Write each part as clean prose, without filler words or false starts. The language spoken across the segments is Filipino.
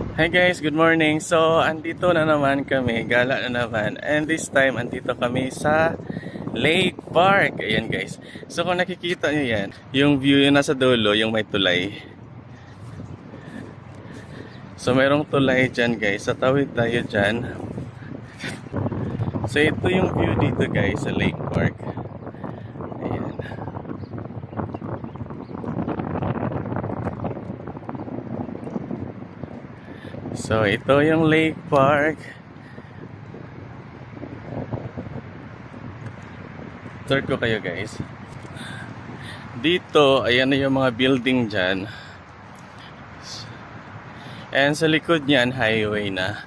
Hi guys, good morning. So, andito na naman kami, gala na naman. And this time, andito kami sa Lake Park. Ayan guys. So, kung nakikita nyo yan, yung view yung nasa dulo, yung may tulay. So, merong tulay dyan guys. Sa tawid tayo dyan. So, ito yung view dito guys sa Lake Park. Ayan. So, ito yung Lake Park. Tour ko kayo guys. Dito, ayan na yung mga building dyan. And sa likod niyan, highway na.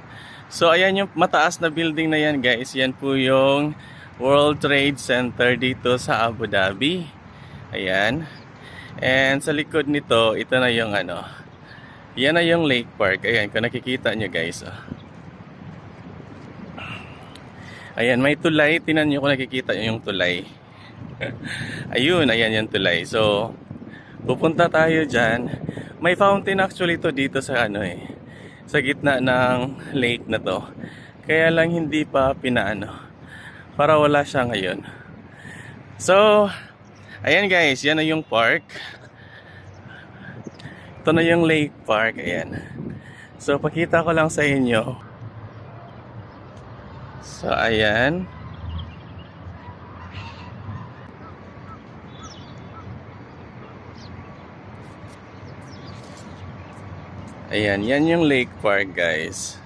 So, ayan yung mataas na building na yan guys. Yan po yung World Trade Center dito sa Abu Dhabi. Ayan. And sa likod nito, ito na yung ano. Yan na yung Lake Park. Ayan, kung nakikita nyo guys. Oh. Ayan, may tulay. Tinan nyo kung nakikita nyo yung tulay. Ayun, ayan yung tulay. So, pupunta tayo dyan. May fountain actually to dito sa ano sa gitna ng lake na to. Kaya lang hindi pa pinaano. Para wala siya ngayon. So, ayan guys, yan na yung park. Ito na yung Lake Park, ayan. So, pakita ko lang sa inyo. So, ayan. Ayan, yan yung Lake Park guys.